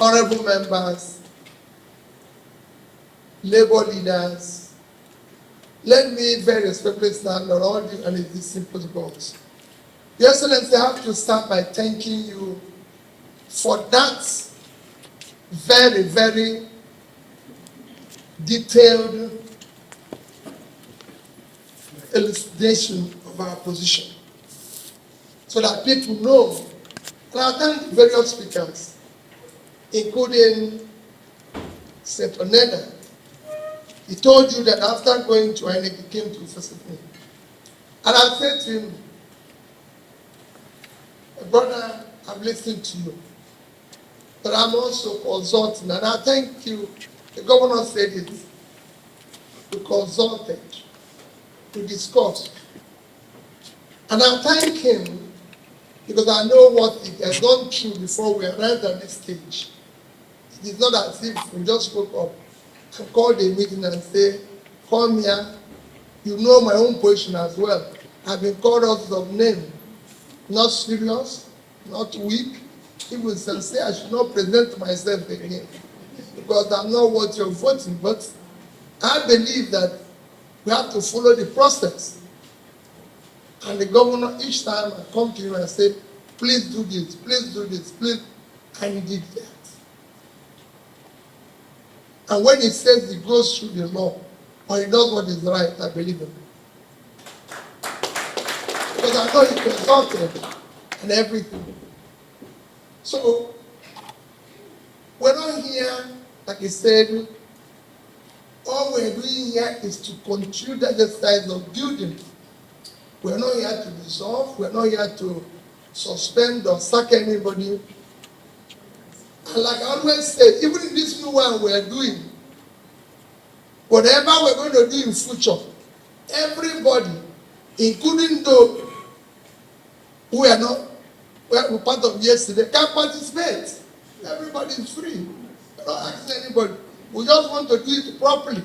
honorable members, labor leaders, let me very respectfully stand on all you and these simple goals. Your Excellency, I have to start by thanking you for that very, very detailed elucidation of our position, so that people know. And I thank the various speakers, including Esther Nenadi. He told you that after going to INEC, he came to visit me. And I said to him, brother, I've listened to you, but I'm also consulting. And I thank you. The governor said it. We consulted to discuss. And I thank him because I know what he has gone through before we arrived at this stage. It is not as if we just spoke up and called a meeting and say, come here, you know my own position as well. I've been called out of name, not serious, not weak, even sincere. I should not present myself again because I'm not what you're voting. But I believe that we have to follow the process. And the governor, each time I come to him and say, please do this, please, and he did that. And when he says he goes through the law, or he does what is right, I believe him. Because I know he consulted and everything. So, we're not here, like he said, all we're doing here is to continue the exercise of building. We're not here to dissolve, we're not here to suspend or sack anybody. And like I always say, even in this new one we're doing, whatever we're going to do in future, everybody, including those who are not were part of yesterday, can participate. Everybody is free. We're not asking anybody. We just want to do it properly.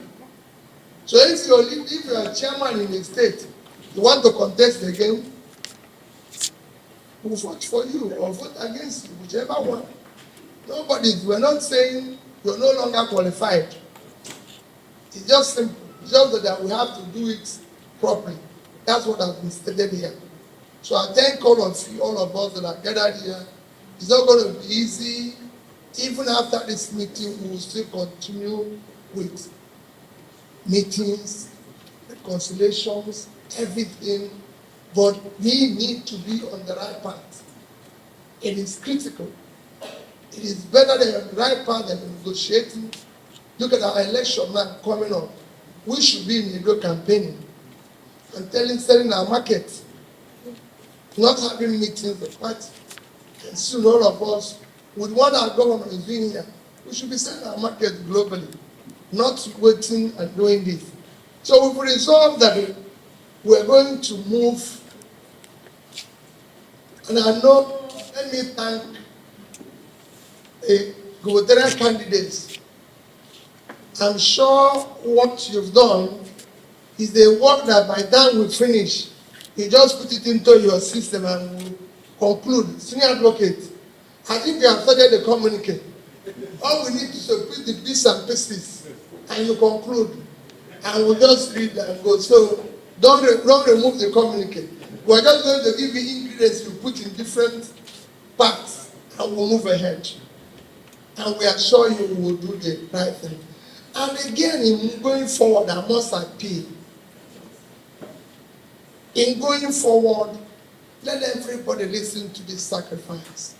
So if you're a chairman in a state, you want to contest again, we'll vote for you or vote against you, whichever one. We're not saying you're no longer qualified. It's just simple. It's just that we have to do it properly. That's what has been stated here. So I thank all of you, all of us that are gathered here. It's not going to be easy. Even after this meeting, we will still continue with meetings, reconciliations, everything. But we need to be on the right path. It is critical. It is better than on the right path than negotiating. Look at our election now coming up. We should be in a campaigning and selling our market, not having meetings of party. And soon all of us, with what our government is doing here, we should be selling our market globally, not waiting and doing this. So we've resolved that we're going to move. And I know, let me thank the gubernatorial candidates. I'm sure what you've done is a work that by the time we finish, you just put it into your system and we conclude. Senior advocate, I think you have started the communique. All we need is to put the bits and pieces and you conclude. And we'll just read and go. So don't remove the communique. We're just going to give you ingredients you put in different parts and we'll move ahead. And we assure you we will do the right thing. And again, in going forward, I must appeal. In going forward, let everybody listen to this sacrifice.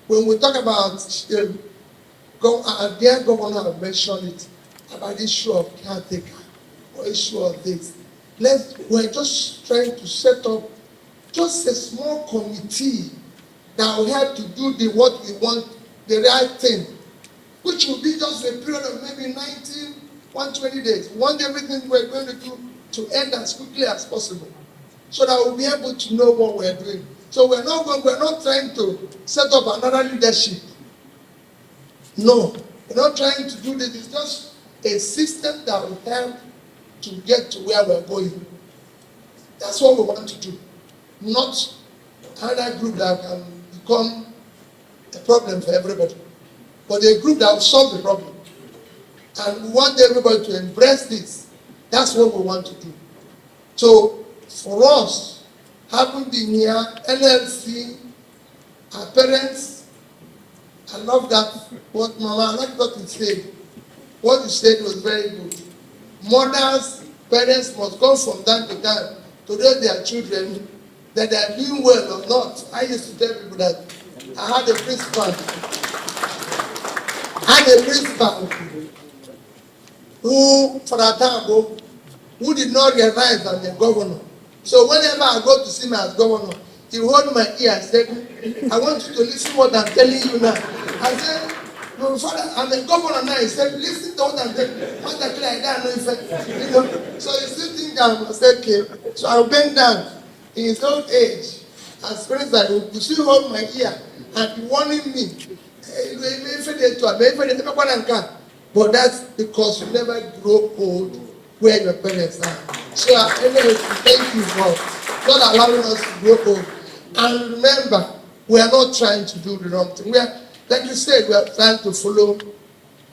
When we talk about, dear governor have mentioned it, about the issue of caretaker, or issue of this. We're just trying to set up just a small committee that will help to do what we want, the right thing, which will be just a period of maybe 120 days. We want everything we're going to do to end as quickly as possible, so that we'll be able to know what we're doing. So we're not trying to set up another leadership. No, we're not trying to do this. It's just a system that will help to get to where we're going. That's what we want to do. Not another group that can become a problem for everybody. but a group that will solve the problem. And we want everybody to embrace this. That's what we want to do. So for us, having been here, NLC, our parents, I love that, what Mama, I like what you said. What you said was very good. Mothers, parents must come from time to time to tell their children that they are doing well or not. I used to tell people that I had a principal who, for a time, who did not realize that I'm a governor. So whenever I go to see him as governor, he hold my ear and said, I want you to listen to what I'm telling you now. I said, no, Father, I'm a governor now. He said, listen to what I'm telling you. What I don't know if you know. So you still think that I must say, okay. So I'll bend down in his old age. As friends that you still hold my ear and be warning me. But that's because you never grow old where your parents are. So anyway, thank you for not allowing us to grow old. And remember, we are not trying to do the wrong thing. We are, like you said, we are trying to follow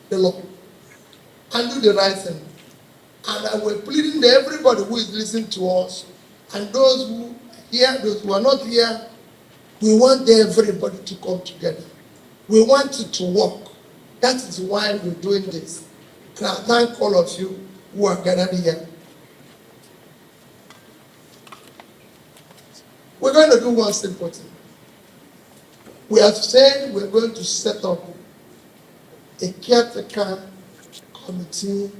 the law and do the right thing. And we're pleading to everybody who is listening to us and those who are here, those who are not here, we want everybody to come together. We want it to work. That is why we're doing this. And I thank all of you who are gathered here. We're going to do one simple thing. We have said we're going to set up a caretaker committee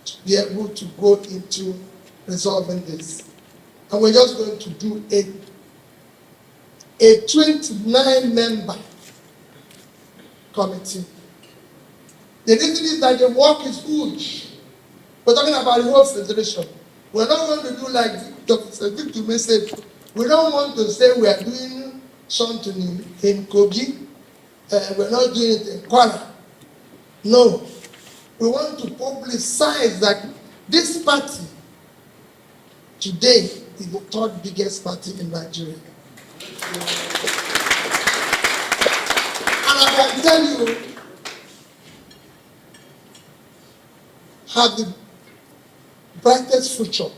to be able to go into resolving this. And we're just going to do a 29-member committee. The reason is that the work is huge. We're talking about the whole federation. We're not going to do like Dr. Victor said. We don't want to say we are doing something in Kogi. We're not doing it in Kwara. No. We want to publicize that this party today is the third biggest party in Nigeria. And I can tell you, have the brightest future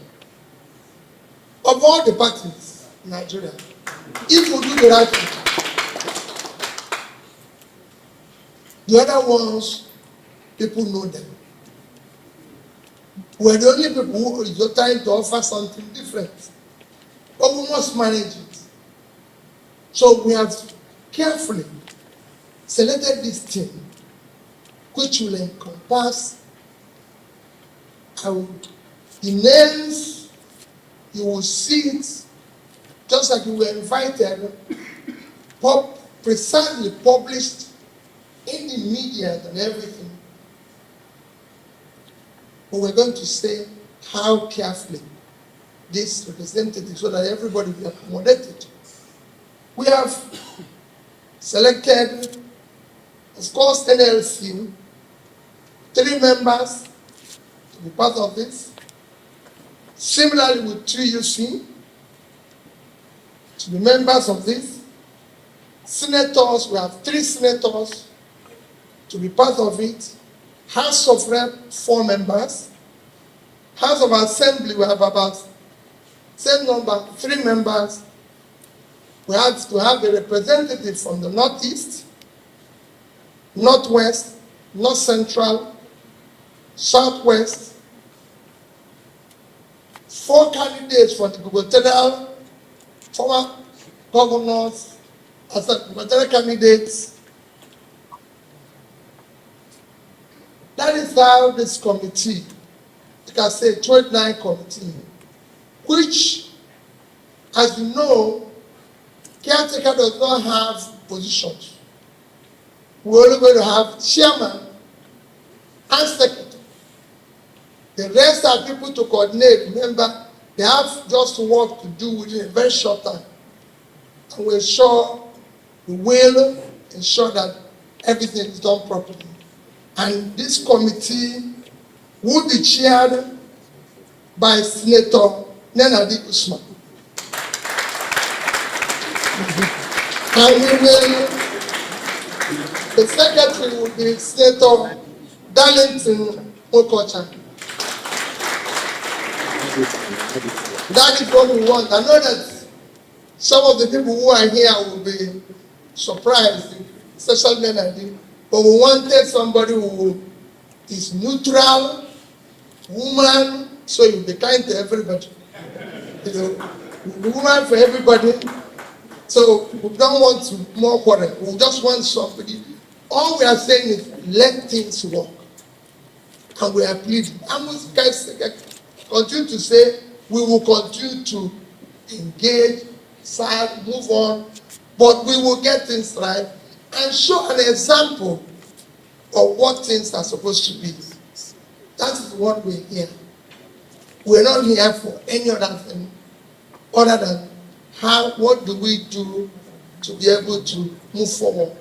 of all the parties in Nigeria, if we do the right thing. The other ones, people know them. We're the only people who are trying to offer something different. But we must manage it. So we have carefully selected this team, which will encompass the names. You will see it, just like you were invited, precisely published in the media and everything. But we're going to say how carefully this representative, so that everybody will be accommodated. We have selected, of course, NLC, 3 members to be part of this. Similarly with TUC, to be members of this. Senators, we have 3 senators to be part of it. House of Rep, 4 members. House of Assembly, we have about same number, 3 members. We have to have a representative from the Northeast, Northwest, North Central, Southwest. 4 candidates for the gubernatorial, former governors, as gubernatorial candidates. That is how this committee, like I say, 29 committee, which, as you know, caretaker does not have positions. We're only going to have chairman and secretary. The rest are people to coordinate. Remember, they have just work to do within a very short time. And we will ensure that everything is done properly. And this committee will be chaired by Senator Nenadi Usman. And The secretary will be Senator Darlington Nwokocha. That is what we want. I know that some of the people who are here will be surprised, especially Nenadi, but we wanted somebody who is neutral, woman, so you'll be kind to everybody. You know, woman for everybody. So we don't want to more quarrel. We just want somebody. All we are saying is let things work. And we are pleading. I must continue to say we will continue to engage, serve, move on, but we will get things right and show an example of what things are supposed to be. That is what we're here. We're not here for any other thing other than what do we do to be able to move forward.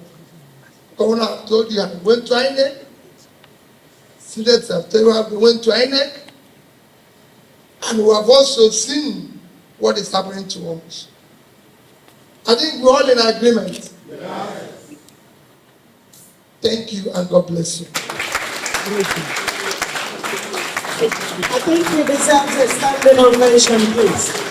Governor told you I went to INEC. Students have told you we went to INEC. And we have also seen what is happening to us. I think we're all in agreement. Yes. Thank you and God bless you. I think we deserve a standing ovation, please.